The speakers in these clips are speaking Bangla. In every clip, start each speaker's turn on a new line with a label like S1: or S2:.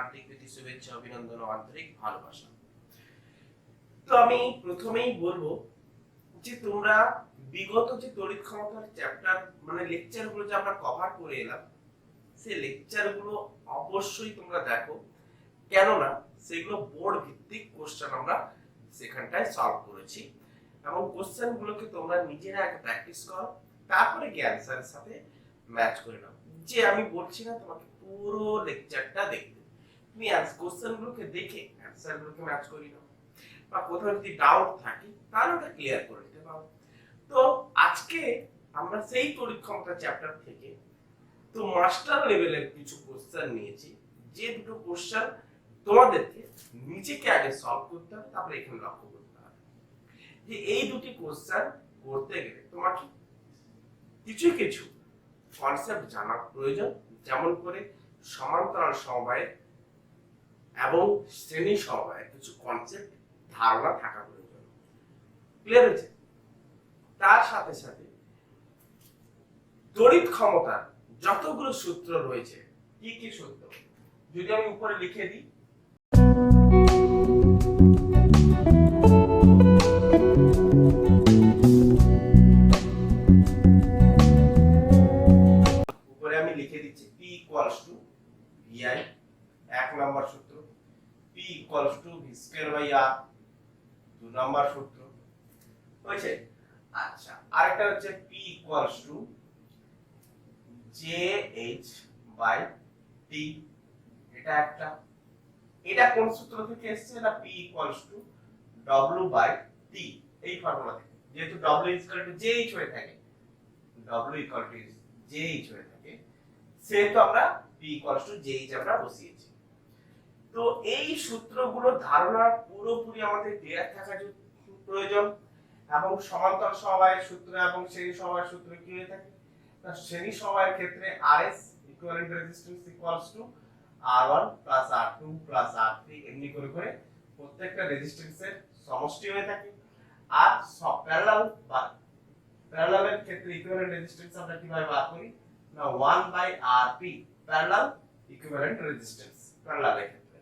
S1: হার্দিক প্রীতি শুভেচ্ছা অভিনন্দন ও আন্তরিক ভালোবাসা। তো আমি প্রথমেই বলবো যে তোমরা বিগত যে তড়িৎ ক্ষমতার চ্যাপ্টার মানে লেকচারগুলো যে আমরা কভার করে এলাম, সেই লেকচারগুলো অবশ্যই তোমরা দেখো, কেননা সেগুলো বোর্ড ভিত্তিক কোশ্চেন আমরা সেখানটায় সলভ করেছি এবং কোশ্চেনগুলোকে তোমরা নিজেরা আগে প্র্যাকটিস করো, তারপরে কি অ্যানসারের সাথে ম্যাচ করে নাও। যে আমি বলছি না তোমাকে পুরো লেকচারটা দেখতে, তুমি কোশ্চেনগুলোকে দেখে অ্যানসারগুলোকে ম্যাচ করে নাও, বা কোথাও যদি ডাউট থাকে তাহলে ওটা ক্লিয়ার করে নিতে পারো। তো আজকে আমরা সেই তড়িৎ ক্ষমতা চ্যাপ্টার থেকে তো মাস্টার লেভেলের কিছু কোশ্চেন নিয়েছি, যে দুটো কোশ্চেন তোমাদেরকে নিজেকে আগে সলভ করতে হবে, তারপরে এখানে লক্ষ্য করতে হবে যে এই দুটি কোশ্চেন করতে গেলে তোমাকে কিছু কিছু কনসেপ্ট জানার প্রয়োজন, যেমন করে সমান্তরাল সমবায় এবং শ্রেণী সমবায়ের কিছু কনসেপ্ট ধারণা থাকা প্রয়োজন। ক্লিয়ার হয়েছে? তার সাথে সাথে তড়িৎ ক্ষমতার যতগুলো সূত্র রয়েছে, কি কি সূত্র যদি আমি উপরে লিখে দিই, উপরে আমি লিখে দিচ্ছি P equals to VI, এক নম্বর সূত্র, P equals to V square by R, দুই নম্বর সূত্র হয়েছে। আচ্ছা, আরেকটা হচ্ছে P equals to JH by T, এটা একটা। এটা কোন সূত্র থেকে এসেছে? না P equals to W by T, এই ফর্মুলা থেকে। যেহেতু W is equal to JH হয়ে থাকে, W equal to JH হয়ে থাকে, সেহেতু আমরা P equals to JH আমরা বসিয়েছি। তো এই সূত্রগুলো ধারণা পুরোপুরি আমাদের ক্লিয়ার থাকা প্রয়োজন। এবং সমান্তরাল সমবায়ের সূত্র এবং শ্রেণী সমবায়ের সূত্র কি হয়ে থাকে? না শ্রেণী সমবায়ের ক্ষেত্রে RS equivalent resistance equals to R1 plus R2 plus R3, এমনি করে করে প্রত্যেকটা রেজিস্ট্যান্সের সমষ্টি হয়ে থাকে। আর প্যারালাল বা প্যারালালের ক্ষেত্রে ইকুইভ্যালেন্ট রেজিস্ট্যান্স আমরা কিভাবে বার করি? না 1 by RP, parallel equivalent resistance প্যারালালের ক্ষেত্রে।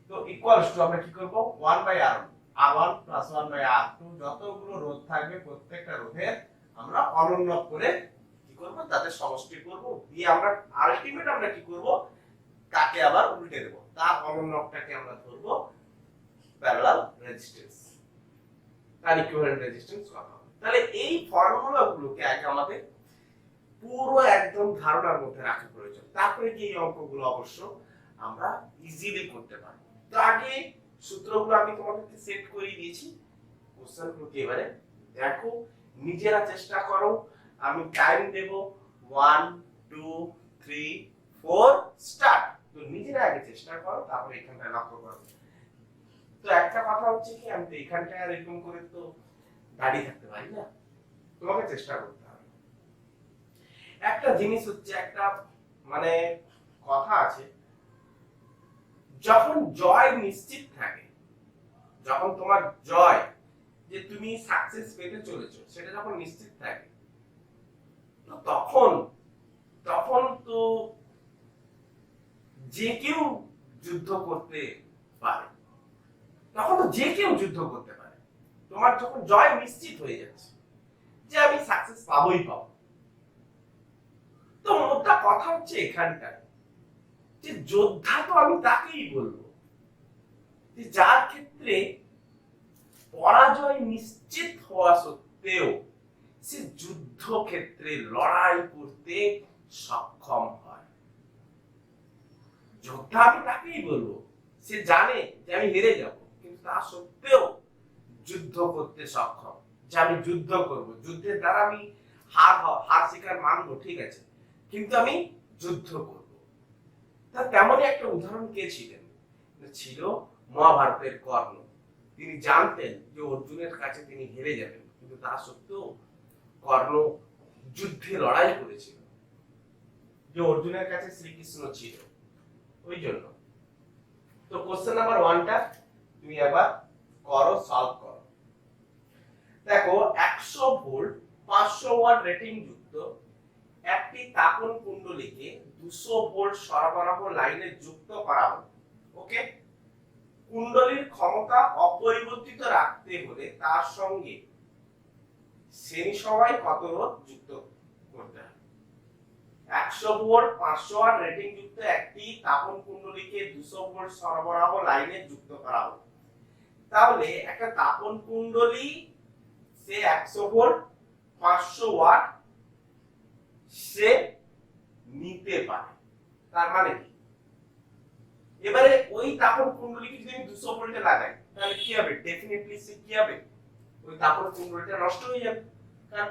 S1: তো ইকুয়ালস টু আমরা কি করব? 1 by R1 plus 1 by R2, যতগুলো রোধ থাকবে প্রত্যেকটা রোধের আমরা অনন্য করে কি করব? তাদের সমষ্টি করব, দিয়ে আমরা আলটিমেট আমরা কি করব? তাকে আবার উল্টে দেব, তার অনন্যটাকে আমরা ধরব প্যারালাল রেজিস্ট্যান্স, তার ইকুইভ্যালেন্ট রেজিস্ট্যান্স কত হবে। তাহলে এই ফর্মুলাগুলোকে আগে আমাদের পুরো একদম ধারণার মধ্যে রাখা প্রয়োজন, তারপরে কি এই অঙ্কগুলো অবশ্য আমরা ইজিলি করতে পারব। তো আগে সূত্রগুলো আমি তোমাদেরকে সেট করে দিয়েছি, কোশ্চেনগুলোকে এবারে দেখো, নিজেরা চেষ্টা করো। আমি টাইম দেব 1 2 3 4 স্টার্ট। তো নিজেরা আগে চেষ্টা করো, তারপরে এখানটা লক্ষ্য করো। তো একটা কথা হচ্ছে কি, আমি তো এখানটা আর এরকম করে তো দাঁড়িয়ে থাকতে পারি না, তোমাকে চেষ্টা করতে হবে। একটা জিনিস হচ্ছে, একটা মানে কথা আছে, যখন জয় নিশ্চিত থাকে, যখন তোমার জয় যে তুমি সাকসেস পেতে চলেছো সেটা যখন নিশ্চিত থাকে, তো তখন তো যে কেউ যুদ্ধ করতে পারে, তখন তো যে কেউ যুদ্ধ করতে পারে। তোমার যখন জয় নিশ্চিত হয়ে যাচ্ছে যে আমি সাকসেস পাবোই পাবো, তো মোটা কথা হচ্ছে এখানটায় যে যোদ্ধা তো আমি তাকেই বলবো যে যার ক্ষেত্রে পরাজয় নিশ্চিত হওয়া সত্ত্বেও সে যুদ্ধ ক্ষেত্রে লড়াই করতে সক্ষম হয়। যোদ্ধা আমি তাকেই বলবো, সে জানে যে আমি হেরে যাব, কিন্তু তা সত্ত্বেও যুদ্ধ করতে সক্ষম, যে আমি যুদ্ধ করব, যুদ্ধের দ্বারা আমি হার স্বীকার মানবো, ঠিক আছে, কিন্তু আমি যুদ্ধ করব। তা তেমনই একটা উদাহরণ কে ছিলেন? ছিল মহাভারতের কর্ণ। তিনি জানতেন যে অর্জুনের কাছে তিনি হেরে যাবেন, কিন্তু তা সত্ত্বেও কর্ণ যুদ্ধে লড়াই করেছিল, যে অর্জুনের কাছে শ্রীকৃষ্ণ ছিল, ওই জন্য। তো কোশ্চেন নাম্বার 1টা তুমি একবার করো, সলভ করো। দেখো 100 ভোল্ট 500 ওয়াট রেটিং যুক্ত একটি তাপন কুণ্ডলীকে 200 ভোল্ট সরবরাহ লাইনে যুক্ত করা হলো। ওকে, কুণ্ডলীর ক্ষমতা অপরিবর্তিত রাখতে হলে তার সঙ্গে শ্রেণী সমবায় কত রোধ যুক্ত করতে হবে? 100 ভোল্ট 500 ওয়াট রেটিং যুক্ত একটি তাপন কুণ্ডলীকে 200 ভোল্ট সরবরাহ লাইনে যুক্ত করা হলো। তাহলে একটা তাপন কুণ্ডলী সে 100 ভোল্ট 500 ওয়াট সে নিতে পারে। তার মানে কি, এবারে ওই তাপন কুণ্ডলীকে যদি আমি 200 ভোল্টে লাগাই তাহলে কি হবে? ডেফিনেটলি সে কি হবে? ওই তাপন কুণ্ডলীটা নষ্ট হয়ে যাবে, কারণ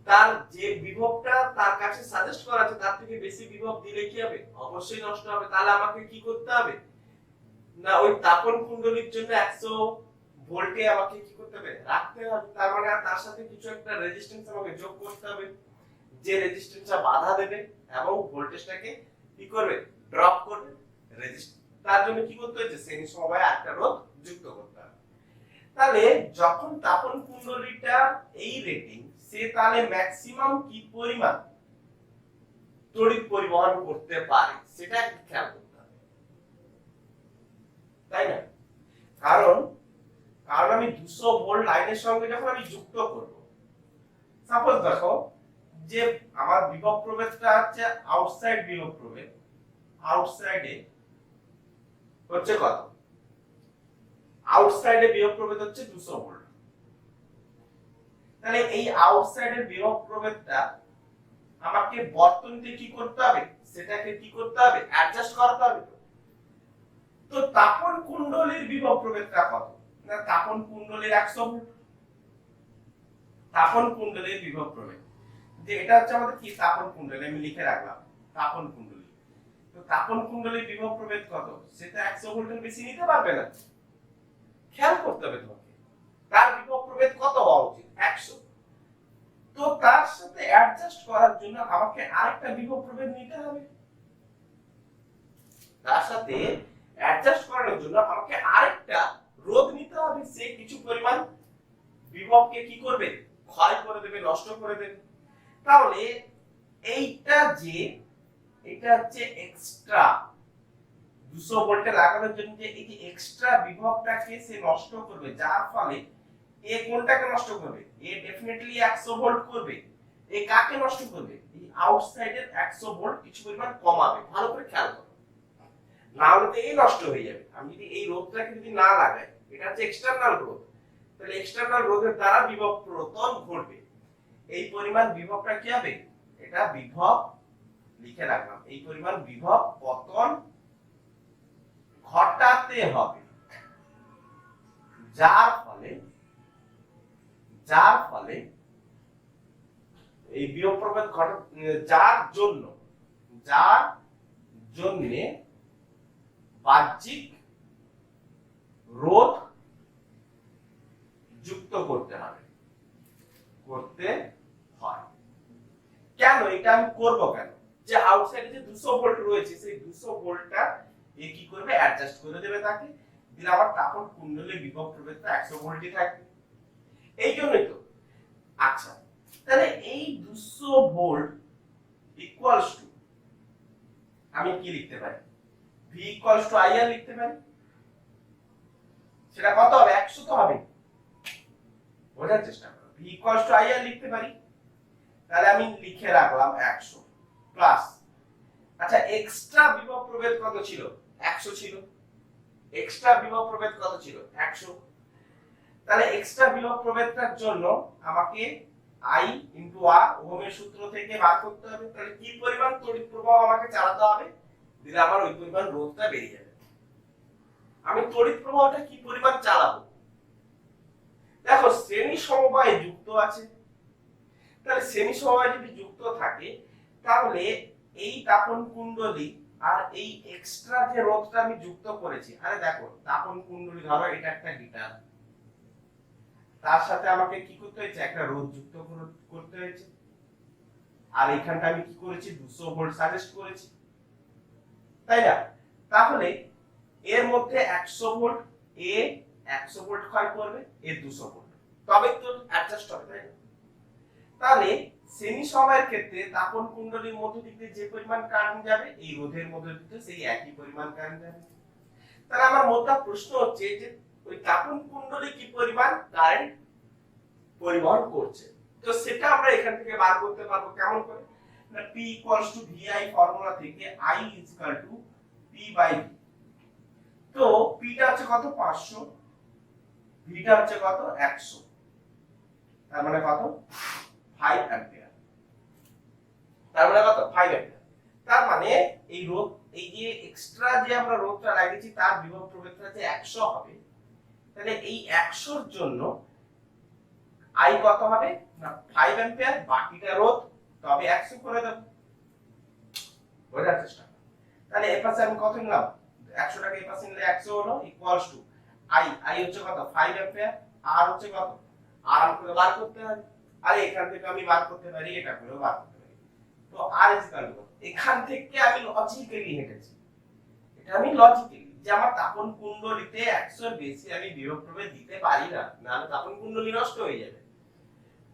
S1: তার যে বিভবটা তার কাছে সাজেস্ট করা আছে তার থেকে বেশি বিভব দিলে কি হবে? অবশ্যই নষ্ট হবে। তাহলে আমাকে কি করতে হবে না, ওই তাপন কুণ্ডলীর জন্য 100 ভোল্টে আমাকে কি করতে হবে? রাখতে হবে। তার মানে তার সাথে কিছু একটা রেজিস্ট্যান্স আমাকে যোগ করতে হবে, যে রেজিস্ট্যান্সটা বাধা দেবে এবং ভোল্টেজটাকে কি করবে? ড্রপ করবে। তার জন্য কি করতে হয়েছে? শ্রেণী সমবায়ে একটা রোধ যুক্ত করতে হবে। তাহলে যখন তাপন কুণ্ডলীটা এই রেটিং, সে তাহলে ম্যাক্সিমাম কি পরিমাণ তড়িৎ পরিবহন করতে পারে সেটা খেয়াল করতে হবে, তাই না? কারণ আমি 200 ভোল্ট লাইনের সঙ্গে যখন আমি যুক্ত করব, সাপোজ দেখো যে আমার বিভব প্রভেদটা হচ্ছে আউটসাইড বিভব প্রভেদ, আউটসাইডে হচ্ছে কত? আউটসাইডে বিভব প্রভেদ হচ্ছে 200 ভোল্ট। তাহলে এই আউটসাইডের বিভব প্রভেদটা আমাকে বর্তনীতে কি করতে হবে? সেটাকে কি করতে হবে? অ্যাডজাস্ট করতে হবে। তো তাপন কুণ্ডলীর বিভব প্রভেদটা কত? না, তাপন কুণ্ডলীর 100 ভোল্ট। তাপন কুণ্ডলীর বিভব প্রভেদ, যে এটা হচ্ছে আমাদের কি তাপন কুণ্ডলী, আমি লিখে রাখলাম তাপন কুণ্ডলী। তো তাপন কুণ্ডলীর বিভব প্রভেদ কত? সেটা 100 ভোল্টের বেশি নিতে পারবে না। খেয়াল করতে হবে তোমাকে, তার বিভব প্রভেদ কত হওয়া উচিত? 100। তো তার সাথে অ্যাডজাস্ট করার জন্য আমাকে আরেকটা বিভব প্রভেদ নিতে হবে। তার সাথে অ্যাডজাস্ট করার জন্য আমাকে আরেকটা রোধ নিতে হবে। সে কিছু পরিমাণ বিভবকে কি করবে? ক্ষয় করে দেবে, নষ্ট করে দেবে। তাহলে এইটা যে এটা হচ্ছে এক্সট্রা 200 ভোল্টে লাগানোর জন্য যে এই যে এক্সট্রা বিভবটাকে সে নষ্ট করবে, যার ফলে এ কোনটাকে নষ্ট করবে? এ ডেফিনেটলি 100 ভোল্ট করবে। এ কাকে নষ্ট করবে? এই আউটসাইডের 100 ভোল্ট কিছু পরিমাণ কমাবে। ভালো করে খেয়াল করো, না হলে তো এই নষ্ট হয়ে যাবে। আমি যদি এই রোধটাকে যদি না লাগাই, এটা হচ্ছে এক্সটার্নাল রোধ, তাহলে এক্সটার্নাল রোধের দ্বারা বিভব পতন ঘটবে। এই পরিমাণ বিভবটা কি হবে? এটা বিভব লিখে রাখলাম, এই পরিমাণ বিভব পতন ঘটাতে হবে, যার ফলে এই বিভব প্রভেদ যার জন্য বাহ্যিক রোধ যুক্ত করতে হয়। কেন এটা আমি করব? কেন? যে আউটসাইডে যে 200 ভোল্ট রয়েছে, সেই 200 ভোল্টটা এ কি করবে? অ্যাডজাস্ট করে দেবে তাকে, দিলে আবার তখন কুণ্ডলীর বিভব প্রভেদটা 100 ভোল্টই থাকবে। এই জন্যই তো। আচ্ছা, তাহলে এই 200 ভোল্ট ইকুয়ালস টু আমি কি লিখতে পারি? V ইকুয়ালস টু IR লিখতে পারি। সেটা কত হবে? 100 তো হবে। বোঝার চেষ্টা করো, V ইকুয়ালস টু IR লিখতে পারি। তাহলে আমি লিখে রাখলাম 100 প্লাস, আচ্ছা এক্সট্রা বিভব প্রভেদ কত ছিল? 100 ছিল। এক্সট্রা বিভব প্রভেদ কত ছিল? 100। তাহলে এক্সট্রা বিভব প্রভেদটার জন্য আমাকে I ইনটু R ওহমের সূত্র থেকে বার করতে হবে। তাহলে কি পরিমাণ তড়িৎ প্রবাহ আমাকে চালাতে হবে, দিলে আমার ওই পরিমাণ রোধটা বেরিয়ে যাবে। আমি তড়িৎ প্রবাহটা কি পরিমাণ চালাবো? দেখো শ্রেণী সমবায়ে যুক্ত আছে, তাহলে শ্রেণী সমবায়ে যদি যুক্ত থাকে তাহলে এই তাপন কুণ্ডলী আর এই এক্সট্রা যে রোধটা আমি যুক্ত করেছি, আরে দেখো তাপন কুণ্ডলী ধরো এটা একটা গিটার, তার সাথে আমাকে কি করতে হয়েছে? একটা রোধ যুক্ত করতে হয়েছে। আর এখানটা আমি কি করেছি? 200 ভোল্ট সাজেস্ট করেছি, তাই না? তাহলে এর মধ্যে 100 ভোল্ট, এ 100 ভোল্ট ক্ষয় করবে, এ 200 ভোল্ট, তবে তো অ্যাডজাস্ট হবে, তাই না? তাহলে শ্রেণী সমবায়ের ক্ষেত্রে তাপন কুণ্ডলীর মধ্য দিয়ে যে পরিমাণ কারেন্ট যাবে এই রোধের মধ্য দিয়ে সেই একই পরিমাণ কারেন্ট যাবে। তাহলে আমার মোটা প্রশ্ন হচ্ছে যে ওই তাপন কুণ্ডলী কি পরিমাণ কারেন্ট পরিবহন করছে, তো সেটা আমরা এখান থেকে বার করতে পারবো কেমন করে না P equals to VI formula থেকে I is equal to P by V। তো P টা হচ্ছে কত 500, V টা হচ্ছে কত 100, তার মানে কত 5 অ্যাম্পিয়ার। তার মানে কত 5 অ্যাম্পিয়ার। তার মানে এই রোধ, এই যে এক্সট্রা যে আমরা রোধটা লাগিয়েছি তার বিভব প্রভেদটা যে 100 হবে, তাহলে এই 100 এর জন্য I কত হবে না 5 অ্যাম্পিয়ার, বাকিটা রোধ, তবে 100 করে দেব, বোঝার চেষ্টা করো। তাহলে এই পাশে আমি কত নিলাম 100 টাকা, এই পাশে নিলে 100 হলো ইকুয়ালস টু I হচ্ছে কত 5 অ্যাম্পিয়ার, আর হচ্ছে কত আর করে বার করতে হবে, আর এখান থেকে আমি বার করতে পারি, এটা করেও বার করতে পারি। তো আর ইজ ইকুয়াল টু এখান থেকে আমি লজিক্যালি হেঁটেছি, এটা আমি লজিক্যালি যে আমার তাপন কুণ্ডলীতে 100 এর বেশি আমি বিভব প্রভেদ দিতে পারি না, নাহলে তাপন কুণ্ডলী নষ্ট হয়ে যাবে।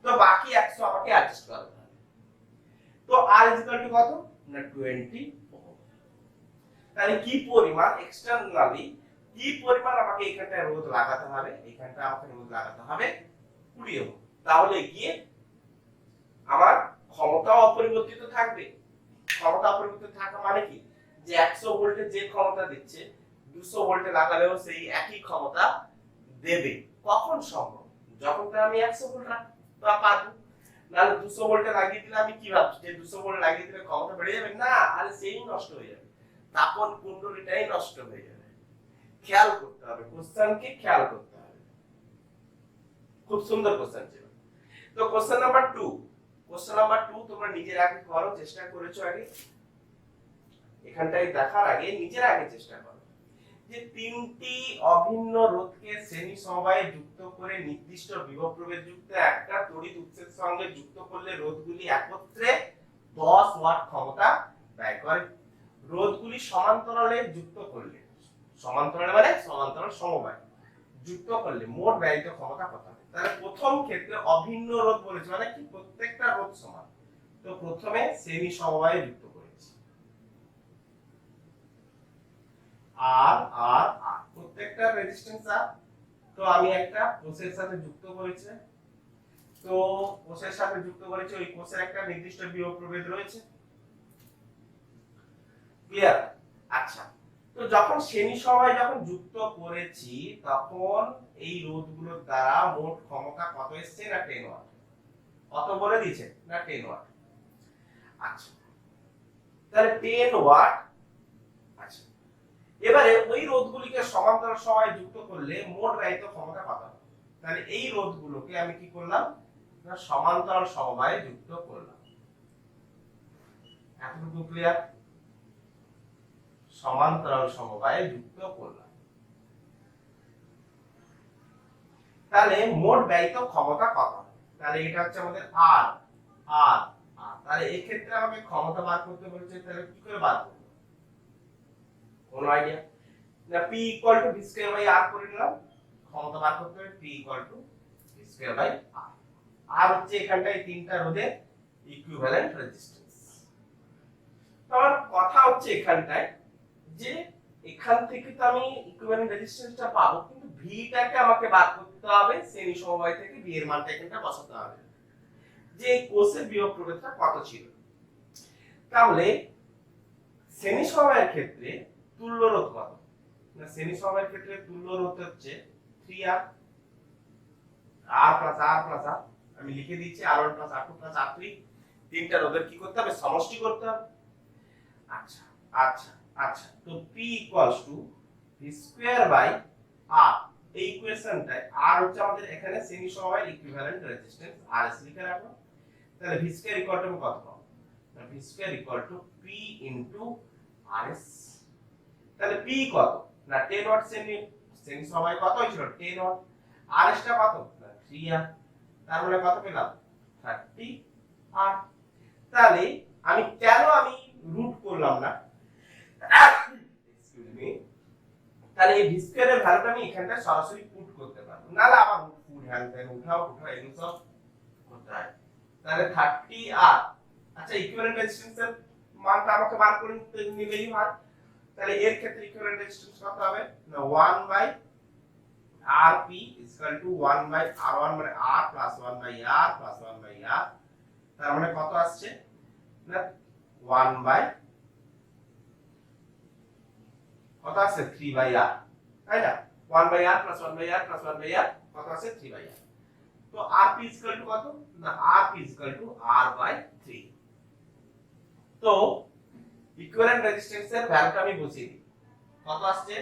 S1: তো বাকি 100 আমাকে অ্যাডজাস্ট করতে হবে। তো আর ইজ ইকুয়াল টু কত না 20 ওহম। তাহলে কি পরিমাণ এক্সটারনালি কি পরিমাণ আমাকে এখানটায় রোধ লাগাতে হবে, এখানটা আমাকে রোধ লাগাতে হবে 20 ওহম। তাহলে গিয়ে আমার ক্ষমতা অপরিবর্তিত থাকবে। ক্ষমতা অপরিবর্তিত থাকা মানে কি যে 100 ভোল্টে যে ক্ষমতা দিচ্ছে 200 ভোল্টে লাগালেও সেই একই ক্ষমতা দেবে। কখন সম্ভব, যখন আমি 100 ভোল্ট পাবো, নাহলে 200 ভোল্টে লাগিয়ে দিলে আমি কি ভাবছি যে 200 ভোল্ট লাগিয়ে দিলে ক্ষমতা বেড়ে যাবে, না, আরে সেই নষ্ট হয়ে যাবে, তাপন কুণ্ডলীটাই নষ্ট হয়ে যাবে। খেয়াল করতে হবে, কোশ্চেনকে খেয়াল করতে হবে। খুব সুন্দর কোশ্চেন ছিল। তো কোশ্চেন নাম্বার 2, কোশ্চেন নাম্বার 2 তোমরা নিজের আগে করো, চেষ্টা করেছো আগে, এখানটায় দেখার আগে নিজের আগে চেষ্টা করো যে তিনটি অভিন্ন রোধকে শ্রেণী সমবায়ে যুক্ত করে নির্দিষ্ট বিভব প্রভেদ যুক্ত একটা তড়িৎ উৎসের সঙ্গে যুক্ত করলে রোধগুলি একত্রে 10 ওয়াট ক্ষমতা ব্যয় করে। রোধগুলি সমান্তরালে যুক্ত করলে, সমান্তরালে মানে সমান্তরাল সমবায় যুক্ত করলে মোট ব্যয়িত ক্ষমতা কত হবে। তাহলে প্রথম ক্ষেত্রে অভিন্ন রোধ বলেছে মানে কি প্রত্যেকটা রোধ সমান, তো প্রথমে শ্রেণী সমবায়ে যুক্ত করেছি, আর আর আর প্রত্যেকটা রেজিস্ট্যান্স আর, তো আমি একটা কোষের সাথে যুক্ত করেছি, তো কোষের সাথে যুক্ত করেছি, ওই কোষের একটা নির্দিষ্ট বিভব প্রভেদ রয়েছে, ক্লিয়ার। আচ্ছা, তো যখন শ্রেণী সমবায় যখন যুক্ত করেছি তখন এই রোধগুলোর দ্বারা মোট ক্ষমতা কত এসেছে না 10 ওয়াট, কত বলে দিয়েছে না 10 ওয়াট। আচ্ছা, তাহলে 10 ওয়াট। আচ্ছা, এবারে ওই রোধগুলিকে সমান্তরাল সমবায়ে যুক্ত করলে মোট ব্যয়িত ক্ষমতা কত হবে। তাহলে এই রোধগুলোকে আমি কি করলাম না সমান্তরাল সমবায়ে যুক্ত করলাম, এতটুকু ক্লিয়ার, সমান্তরাল সমবায়ে যুক্ত করলাম। তাহলে মোট ব্যয়িত ক্ষমতা কত হবে, তাহলে এটা হচ্ছে আমাদের আর আর আর, তাহলে এই ক্ষেত্রে আমাকে ক্ষমতা বার করতে বলেছে, তাহলে কি করে বার করব, কোন আইডিয়া না P equal to V square by R করে নিলাম, ক্ষমতা বার করতে হবে P equal to V square by R। আর হচ্ছে এখানটায় তিনটা রোধের ইকুইভ্যালেন্ট রেজিস্ট্যান্স। তো আমার কথা হচ্ছে এখানটায় যে এখান থেকে তো আমি ইকুইভ্যালেন্ট রেজিস্ট্যান্সটা পাবো, কিন্তু ভিটাকে আমাকে বার করতে হবে শ্রেণী সমবায় থেকে, ভি এর মানটা এখানটা বসাতে হবে যে কোষের বিভব প্রভেদটা কত ছিল। তাহলে শ্রেণী সমবায়ের ক্ষেত্রে তুল্য রোধ কত না, শ্রেণী সমবায়ের ক্ষেত্রে তুল্য রোধ হচ্ছে 3R, R plus R plus R, আমি লিখে দিচ্ছি R1 plus R2 plus R3, তিনটা রোধের কি করতে হবে সমষ্টি করতে হবে। আচ্ছা আচ্ছা আচ্ছা, তো P equals to V square by R, এই ইকুয়েশনটায় R হচ্ছে আমাদের এখানে শ্রেণী সমবায়ের ইকুইভ্যালেন্ট রেজিস্ট্যান্স RS লিখে রাখো। তাহলে V স্কয়ার ইকুয়াল টু কত পাবো না V square equal to P into RS। তাহলে P কত না 10 ওয়াট, শ্রেণী সমবায় কত হয়েছিল 10 ওয়াট, RS টা কত না 3R, তার মানে কত পেলাম 30R। তাহলে আমি কেন আমি রুট করলাম না, এক্সকিউজ মি, তাহলে এই v স্কয়ারের ভ্যালুটা আমি এখানটা সরাসরি পুট করতে পারবো, নালে আবার ফুল হ্যান্ড দেন উঠাও এগুলো সব করতে হয়। তাহলে 30 আর আচ্ছা ইকুইভ্যালেন্ট রেজিস্ট্যান্সের মানটা আমাকে বার করে নিলেই হয়। তাহলে এর ক্ষেত্রে ইকুইভ্যালেন্ট রেজিস্ট্যান্স কত হবে না 1 by Rp is equal to 1 by R1 মানে R plus 1 by R plus 1 by R, তার মানে কত আসছে না 1 by কত আছে 3 by R, তাই না 1 by R plus 1 by R plus 1 by R কত আছে 3 by R। তো Rp is equal to কত না Rp is equal to R by 3। তো ইকুইভ্যালেন্ট রেজিস্ট্যান্সের ভ্যালুটা আমি বুঝিয়ে দিই কত আসছে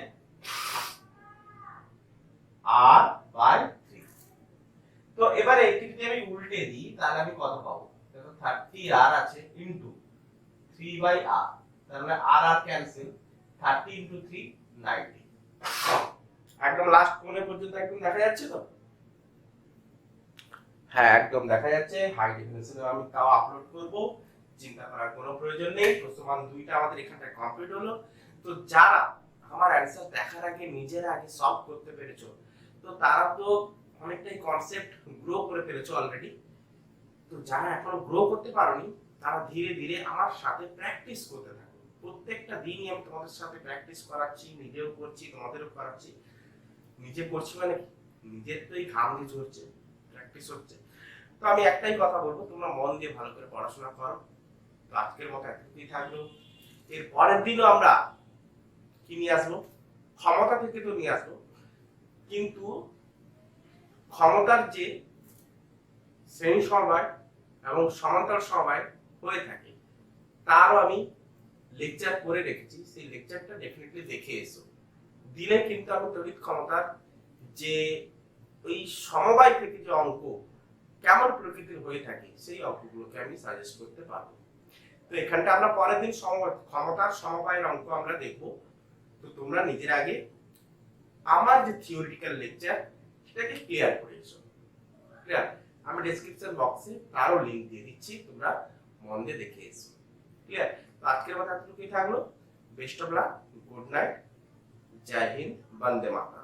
S1: R by 3। তো এবারে এটি যদি আমি উল্টে দিই তাহলে আমি কত পাবো দেখো 30R আছে ইনটু 3 by R, তার মানে R আর ক্যান্সেল 30 ইনটু 3 90। একদম লাস্ট কোণে পর্যন্ত একদম দেখা যাচ্ছে তো? হ্যাঁ একদম দেখা যাচ্ছে। হাই ডেফিনিশনে আমি তাও আপলোড করব, চিন্তা করার কোনো প্রয়োজন নেই। প্রশ্নমান 2টা আমাদের এখানটা কমপ্লিট হলো। তো যারা আমার অ্যানসার দেখার আগে নিজেরা আগে সলভ করতে পেরেছো তো তারা তো অনেকটাই কনসেপ্ট গ্রো করে ফেলেছো অলরেডি। তো যারা এখনো গ্রো করতে পারোনি তারা ধীরে ধীরে আমার সাথে প্র্যাকটিস করতে থাকো। প্রত্যেকটা দিনই আমি তোমাদের সাথে প্র্যাকটিস করাচ্ছি, নিজেও করছি তোমাদেরও করাচ্ছি। নিজে করছি মানে নিজের তো এই ঘাম দিয়ে ঝরছে, প্র্যাকটিস হচ্ছে। তো আমি একটাই কথা বলবো, তোমরা মন দিয়ে ভালো করে পড়াশোনা করো। তো আজকের মতো এতটুকুই থাকলো। এর পরের দিনও আমরা কি নিয়ে আসবো, ক্ষমতা থেকে তো নিয়ে আসবো, কিন্তু ক্ষমতার যে শ্রেণী সমবায় এবং সমান্তরাল সমবায় হয়ে থাকে তারও আমি লেকচার করে রেখেছি, সেই লেকচারটা ডেফিনেটলি দেখে এসো। দিলে কিন্তু আমি তড়িৎ ক্ষমতার যে ওই সমবায় থেকে যে অঙ্ক কেমন প্রকৃতির হয়ে থাকে সেই অঙ্কগুলোকে আমি সাজেস্ট করতে পারবো। তো এখানটা আমরা পরের দিন ক্ষমতার সমবায়ের অঙ্ক আমরা দেখব। তো তোমরা নিজের আগে আমার যে থিওরিটিক্যাল লেকচার সেটাকে ক্লিয়ার করে এসো। ক্লিয়ার? আমি ডেসক্রিপশন বক্সে তারও লিংক দিয়ে দিচ্ছি, তোমরা মন দিয়ে দেখে এসো। ক্লিয়ার? তো আজকের কথা এতটুকুই থাকলো। Best of luck, good night, Jai Hind, Vande Mataram.